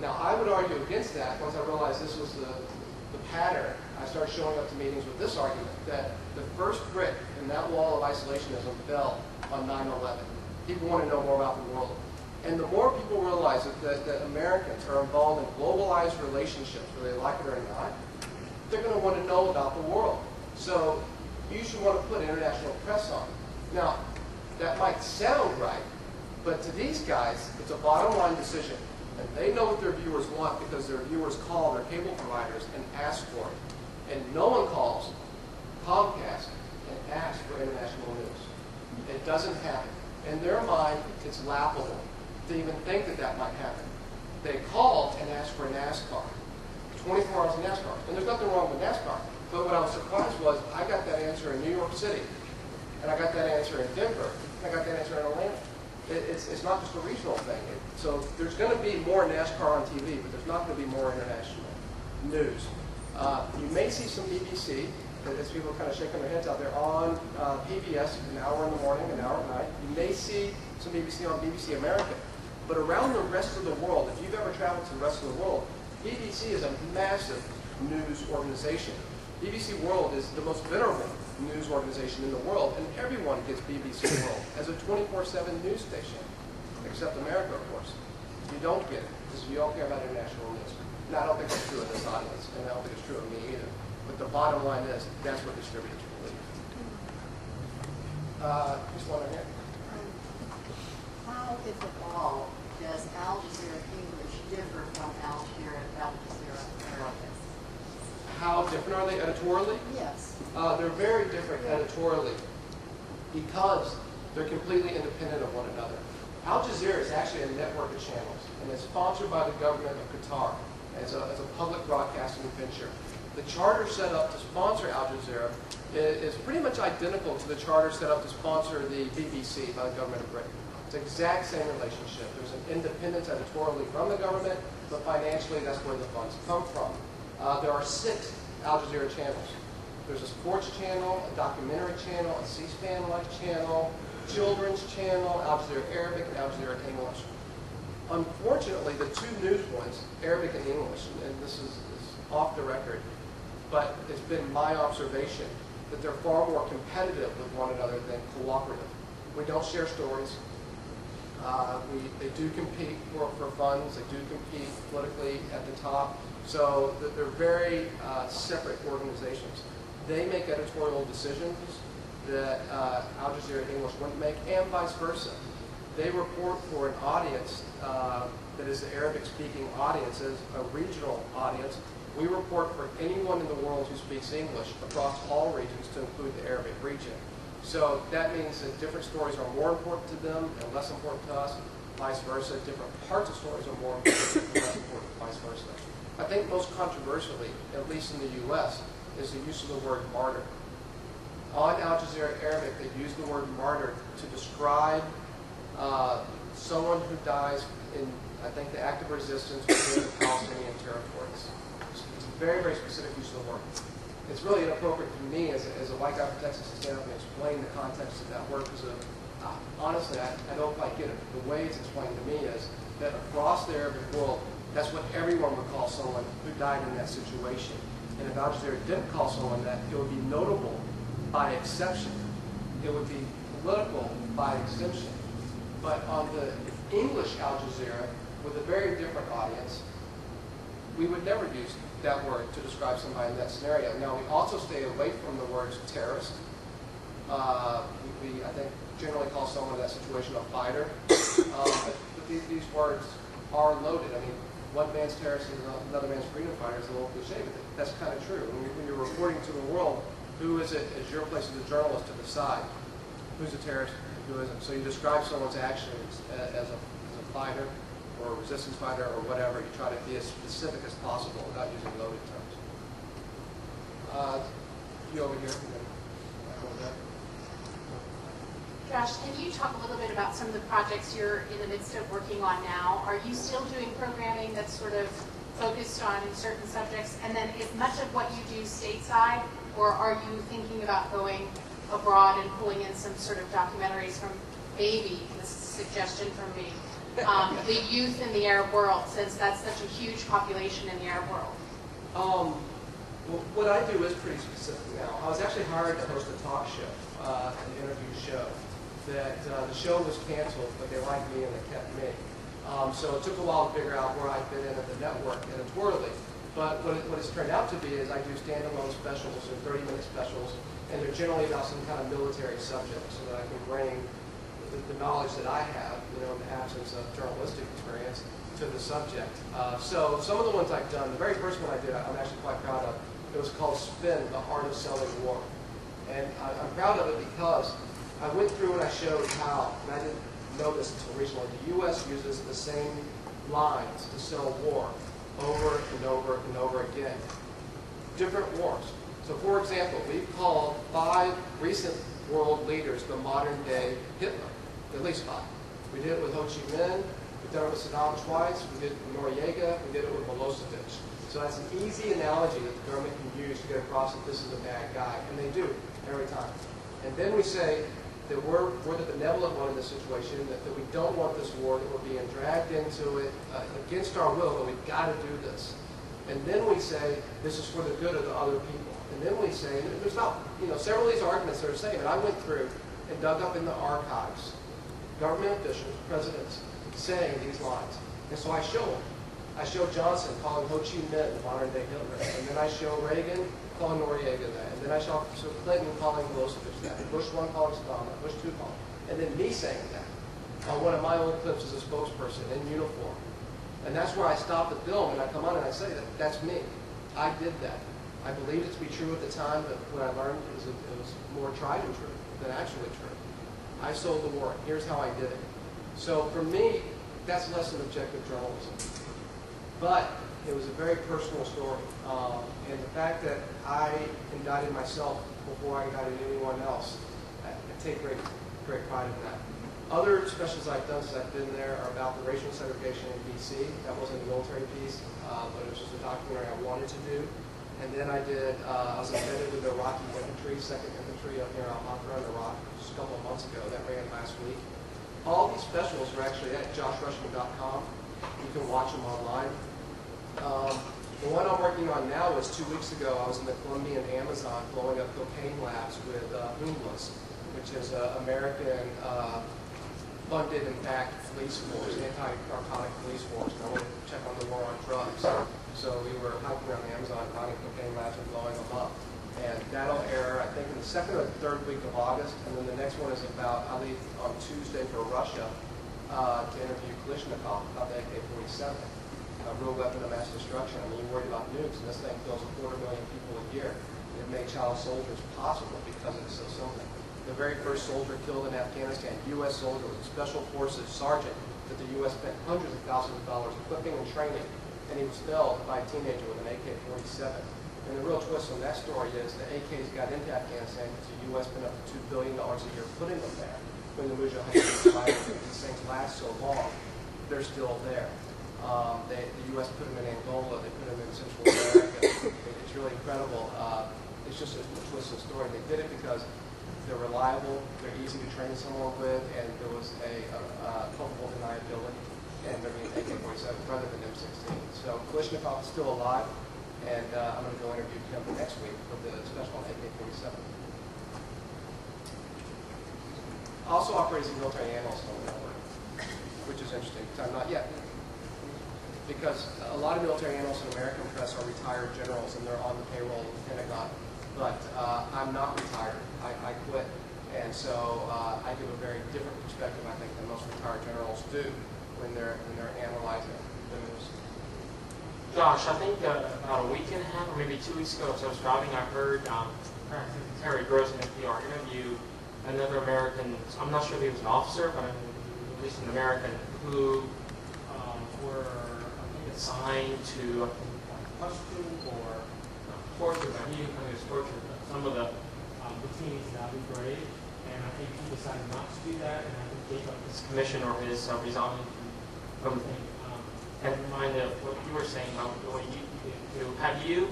Now, I would argue against that once I realized this was the pattern. I started showing up to meetings with this argument, that the first brick in that wall of isolationism fell on 9/11. People want to know more about the world. And the more people realize that Americans are involved in globalized relationships, whether they like it or not, they're going to want to know about the world. So you should want to put international press on. Now, that might sound right, but to these guys, it's a bottom line decision. And they know what their viewers want because their viewers call their cable providers and ask for it. And no one calls Comcast and asks for international news. It doesn't happen. In their mind, it's laughable to even think that that might happen. They called and asked for NASCAR. 24 hours of NASCAR. And there's nothing wrong with NASCAR. But what I was surprised was I got that answer in New York City. And I got that answer in Denver. And I got that answer in Atlanta. It's not just a regional thing. So there's going to be more NASCAR on TV, but there's not going to be more international news. You may see some BBC, as people are kind of shaking their heads out there, on PBS, an hour in the morning, an hour at night. You may see some BBC on BBC America. But around the rest of the world, if you've ever traveled to the rest of the world, BBC is a massive news organization. BBC World is the most venerable news organization in the world, and everyone gets BBC World as a 24/7 news station, except America, of course. You don't get it, because you don't care about international news. Now, I don't think it's true of this audience, and I don't think it's true of me either. But the bottom line is, that's what distributors believe. Just one right here. How, if at all, does Al Jazeera English differ from Al Jazeera Arabic? How different are they editorially? Yes. They're very different editorially because they're completely independent of one another. Al Jazeera is actually a network of channels, and it's sponsored by the government of Qatar as a public broadcasting venture. The charter set up to sponsor Al Jazeera is pretty much identical to the charter set up to sponsor the BBC by the government of Britain. It's the exact same relationship. There's an independence editorially from the government, but financially that's where the funds come from. There are 6 Al Jazeera channels. There's a sports channel, a documentary channel, a C-SPAN-like channel, children's channel, Al Jazeera Arabic, and Al Jazeera English. Unfortunately, the 2 news ones, Arabic and English, and this is off the record, but it's been my observation that they're far more competitive with one another than cooperative. We don't share stories. They do compete for funds. They do compete politically at the top. So they're very separate organizations. They make editorial decisions that Al Jazeera English wouldn't make, and vice versa. They report for an audience that is the Arabic-speaking audience, as a regional audience. We report for anyone in the world who speaks English across all regions to include the Arabic region. So that means that different stories are more important to them and less important to us, vice versa. Different parts of stories are more important and less important, vice versa. I think most controversially, at least in the U.S., is the use of the word martyr. On Al Jazeera Arabic, they use the word martyr to describe someone who dies in, I think, the act of resistance within the Palestinian territories. It's a very, very specific use of the word. It's really inappropriate for me as a white guy from Texas to stand up and explain the context of that word because honestly, I don't quite get it. The way it's explained to me is that across the Arabic world, that's what everyone would call someone who died in that situation. And if Al Jazeera didn't call someone that, it would be notable by exception. It would be political by exemption. But on the English Al Jazeera, with a very different audience, we would never use that word to describe somebody in that scenario. Now, we also stay away from the words terrorist. We I think, generally call someone in that situation a fighter. But these words are loaded. I mean, one man's terrorist is another man's freedom fighter is a little cliche, but that's kind of true. When you're reporting to the world, who is it? It's your place as a journalist to decide who's a terrorist and who isn't. So you describe someone's actions as a fighter or a resistance fighter or whatever. You try to be as specific as possible without using loaded terms. You over here. Josh, can you talk a little bit about some of the projects you're in the midst of working on now? Are you still doing programming that's sort of focused on certain subjects? And then is much of what you do stateside, or are you thinking about going abroad and pulling in some sort of documentaries from maybe, this is a suggestion from me, the youth in the Arab world, since that's such a huge population in the Arab world? Well, what I do is pretty specific now. I was actually hired to host a talk show, an interview show. That the show was canceled, but they liked me and they kept me. So it took a while to figure out where I fit in at the network editorially. But what it's turned out to be is I do standalone specials or 30-minute specials, and they're generally about some kind of military subject, so that I can bring the knowledge that I have, in the absence of journalistic experience, to the subject. So some of the ones I've done, the very first one I did, I'm actually quite proud of. It was called Spin, the Art of Selling War. And I'm proud of it because I went through and I showed how, and I didn't know this until recently, the U.S. uses the same lines to sell war over and over and over again. Different wars. So for example, we've called 5 recent world leaders the modern day Hitler, at least 5. We did it with Ho Chi Minh, we've done it with Saddam twice, we did it with Noriega, we did it with Milosevic. So that's an easy analogy that the government can use to get across that this is a bad guy, and they do every time. And then we say that we're the benevolent one in this situation, that we don't want this war, that we're being dragged into it against our will, but we've got to do this. And then we say this is for the good of the other people. And then we say, and there's not, several of these arguments that are saying, and I went through and dug up in the archives, government officials, presidents, saying these lines. And so I show them. I show Johnson calling Ho Chi Minh modern-day Hitler, and then I show Reagan calling Noriega that, and then I show Clinton calling Milosevic that, and Bush 1 calling Saddam that, Bush 2 calling, and then me saying that on one of my old clips as a spokesperson in uniform. And that's where I stop the film and I come on and I say that that's me. I did that. I believed it to be true at the time, but what I learned is it was more tried and true than actually true. I sold the war. Here's how I did it. So for me, that's less than objective journalism. But it was a very personal story. And the fact that I indicted myself before I indicted anyone else, I take great pride in that. Other specials I've done since I've been there are about the racial segregation in D.C. That wasn't a military piece, but it was just a documentary I wanted to do. And then I was embedded with the Iraqi infantry, 2nd Infantry up near Al-Hafra in Iraq just a couple of months ago. That ran last week. All these specials are actually at joshrushman.com. You can watch them online. The one I'm working on now was 2 weeks ago. I was in the Colombian Amazon blowing up cocaine labs with UNLAS, which is American funded and backed police force, anti-narcotic police force. And I wanted to check on the war on drugs. So we were hiking around the Amazon finding cocaine labs and blowing them up. And that'll air, I think, in the 2nd or 3rd week of August. And then the next one is about, I leave on Tuesday for Russia to interview Kalashnikov about the AK-47. A real weapon of mass destruction. I mean, you're worried about nukes, and this thing kills 250,000 people a year. It made child soldiers possible because it's so simple. The very first soldier killed in Afghanistan, U.S. soldier, was a special forces sergeant that the U.S. spent hundreds of thousands of dollars equipping and training, and he was felled by a teenager with an AK-47. And the real twist on that story is the AKs got into Afghanistan because the U.S. spent up to $2 billion a year putting them there. When the Mujahideen fight, these things last so long, they're still there. The U.S. put them in Angola, they put them in Central America. It's really incredible. It's just a twisted story. They did it because they're reliable, they're easy to train someone with, and there was a culpable deniability. And they're being AK-47 rather than M16. So Kalashnikov is still alive, and I'm going to go interview him next week for the special on AK-47. Also operates as a military analyst on the network, which is interesting, because I'm not yet. Because a lot of military analysts in American press are retired generals and they're on the payroll of the Pentagon. But I'm not retired. I quit. And so I give a very different perspective, I think, than most retired generals do when they're analyzing the news. Josh, I think about a week and a half, or maybe 2 weeks ago, as I was driving, I heard Terry Gross in NPR interview another American, I'm not sure if he was an officer, but at least an American, who were assigned to Pashto or torture, but he didn't come as torture, but some of the detainees in Abu Ghraib, and I think he decided not to do that, and I think gave up his commission or his resigning from the thing. And remind of what you were saying about the way you do. Have you